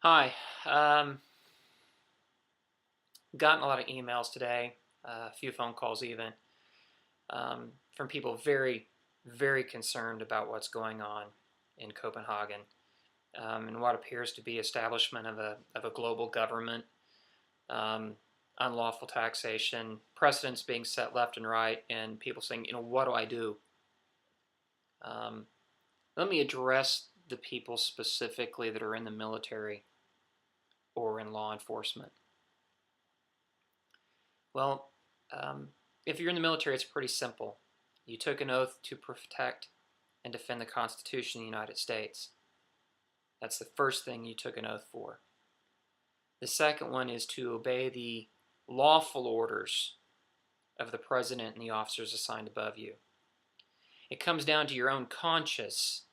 Hi. Gotten a lot of emails today, a few phone calls even, from people very, very concerned about what's going on in Copenhagen and what appears to be establishment of a global government, um, unlawful taxation, precedents being set left and right, and people saying, what do I do? Um, Let me address the people specifically that are in the military or in law enforcement. Well, um, if you're in the military, it's pretty simple. You took an oath to protect and defend the Constitution of the United States. That's the first thing you took an oath for. The second one is to obey the lawful orders of the president and the officers assigned above you. It comes down to your own conscience,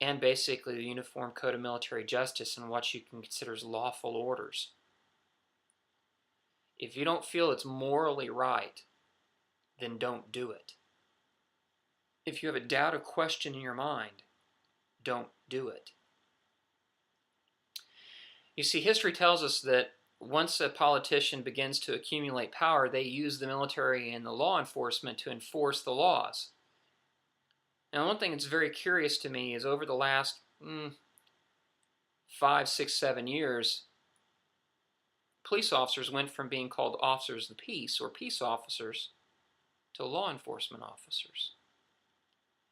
and basically the Uniform Code of Military Justice and what you can consider as lawful orders. If you don't feel it's morally right, then don't do it. If you have a doubt or question in your mind, don't do it. You see, history tells us that once a politician begins to accumulate power, they use the military and the law enforcement to enforce the laws. Now, one thing that's very curious to me is over the last 5, 6, 7 years, police officers went from being called officers of the peace or peace officers to law enforcement officers.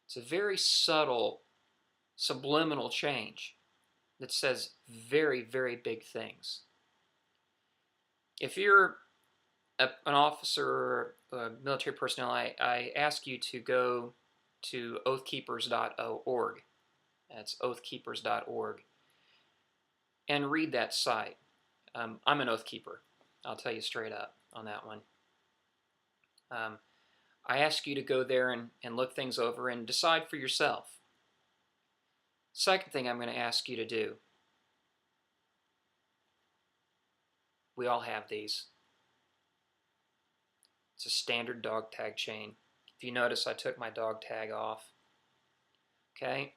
It's a very subtle, subliminal change that says very, very big things. If you're an officer or military personnel, I ask you to go to oathkeepers.org. That's oathkeepers.org. And read that site. I'm an oath keeper. I'll tell you straight up on that one. I ask you to go there and look things over and decide for yourself. Second thing I'm going to ask you to do, we all have these. It's a standard dog tag chain. If you notice, I took my dog tag off. Okay?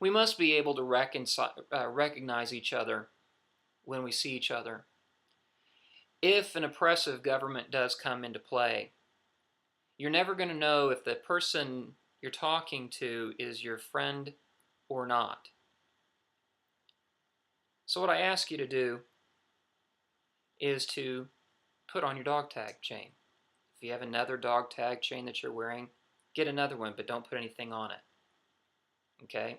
We must be able to recognize each other when we see each other. If an oppressive government does come into play, you're never going to know if the person you're talking to is your friend or not. So what I ask you to do is to put on your dog tag chain. If you have another dog tag chain that you're wearing, get another one, but don't put anything on it. Okay?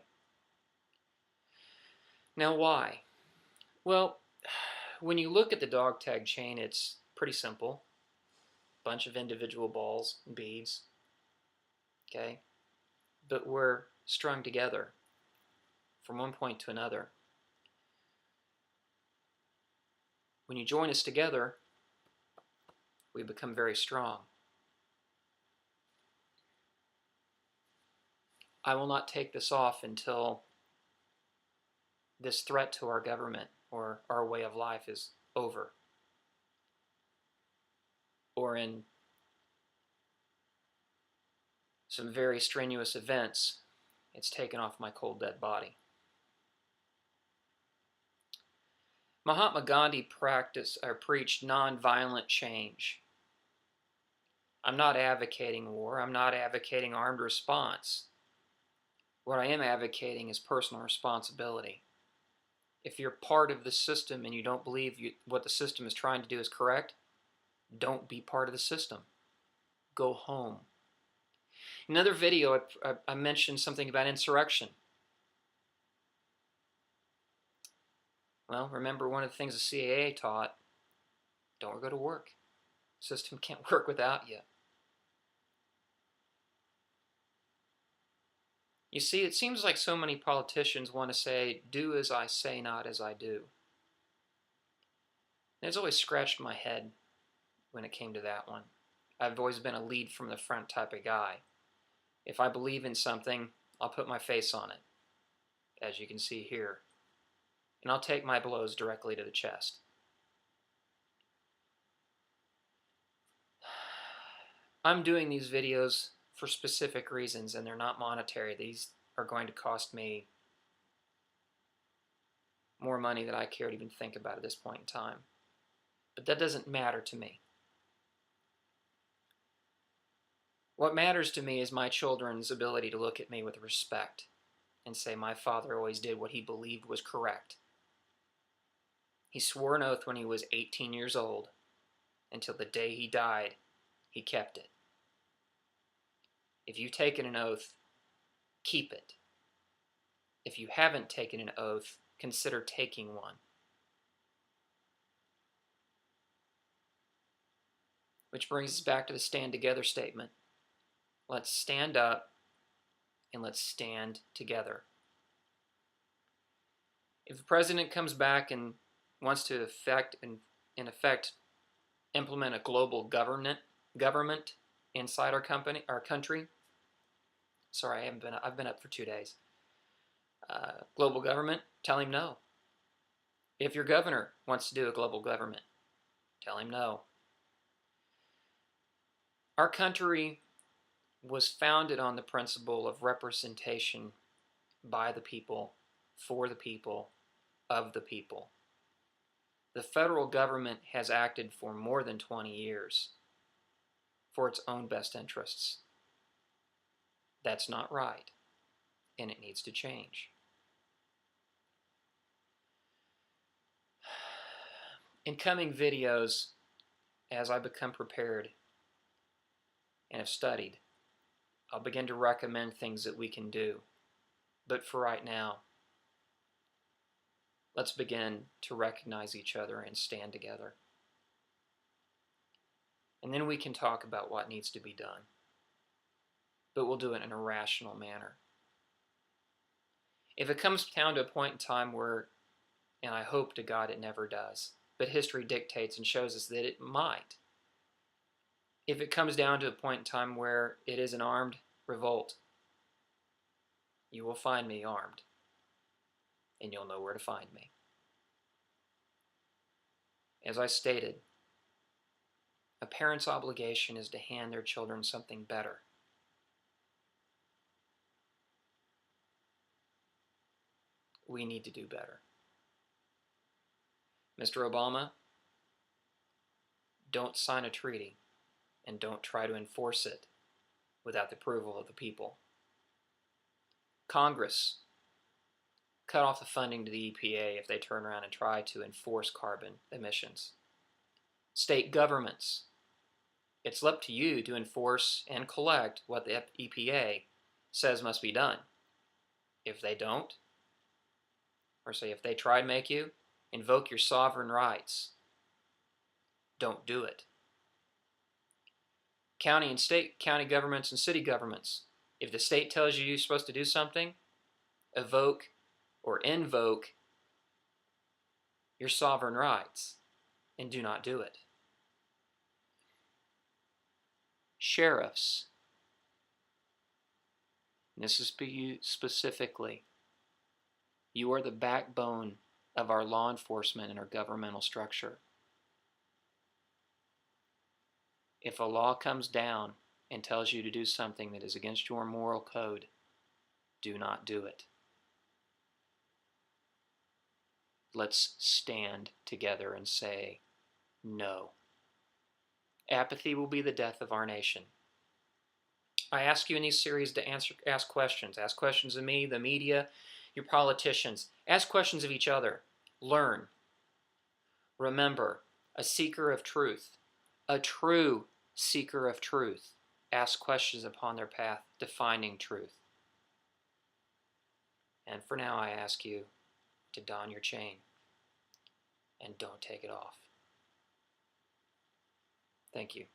Now why? Well, when you look at the dog tag chain, it's pretty simple. Bunch of individual balls and beads. Okay? But we're strung together from one point to another. When you join us together, we become very strong. I will not take this off until this threat to our government or our way of life is over. Or in some very strenuous events, it's taken off my cold, dead body. Mahatma Gandhi preached nonviolent change. I'm not advocating war. I'm not advocating armed response. What I am advocating is personal responsibility. If you're part of the system and you don't believe what the system is trying to do is correct, don't be part of the system. Go home. In another video, I mentioned something about insurrection. Well, remember one of the things the CIA taught, don't go to work. The system can't work without you. You see, it seems like so many politicians want to say, do as I say, not as I do. And it's always scratched my head when it came to that one. I've always been a lead from the front type of guy. If I believe in something, I'll put my face on it, as you can see here. And I'll take my blows directly to the chest. I'm doing these videos for specific reasons, and they're not monetary. These are going to cost me more money than I care to even think about at this point in time. But that doesn't matter to me. What matters to me is my children's ability to look at me with respect and say my father always did what he believed was correct. He swore an oath when he was 18 years old. Until the day he died, he kept it. If you've taken an oath, keep it. If you haven't taken an oath, consider taking one. Which brings us back to the stand together statement. Let's stand up and let's stand together. If the president comes back and wants to in effect implement a global government inside our country. Sorry, I've been up for 2 days. Global government, tell him no. If your governor wants to do a global government, tell him no. Our country was founded on the principle of representation by the people, for the people, of the people. The federal government has acted for more than 20 years for its own best interests. That's not right, and it needs to change. In coming videos, as I become prepared and have studied, I'll begin to recommend things that we can do. But for right now, let's begin to recognize each other and stand together. And then we can talk about what needs to be done. But we'll do it in a rational manner. If it comes down to a point in time where, and I hope to God it never does, but history dictates and shows us that it might. If it comes down to a point in time where it is an armed revolt, you will find me armed, and you'll know where to find me. As I stated, a parent's obligation is to hand their children something better. We need to do better. Mr. Obama, don't sign a treaty and don't try to enforce it without the approval of the people. Congress, cut off the funding to the EPA if they turn around and try to enforce carbon emissions. State governments, it's up to you to enforce and collect what the EPA says must be done. If they don't, or say if they try to make you, invoke your sovereign rights. Don't do it. County and state, county governments and city governments, if the state tells you you're supposed to do something, evoke or invoke your sovereign rights and do not do it. Sheriffs, and this is for you specifically, you are the backbone of our law enforcement and our governmental structure. If a law comes down and tells you to do something that is against your moral code, do not do it. Let's stand together and say no. Apathy will be the death of our nation. I ask you in these series to ask questions. Ask questions of me, the media, your politicians. Ask questions of each other. Learn. Remember, a seeker of truth, a true seeker of truth, asks questions upon their path to finding truth. And for now, I ask you to don your chain and don't take it off. Thank you.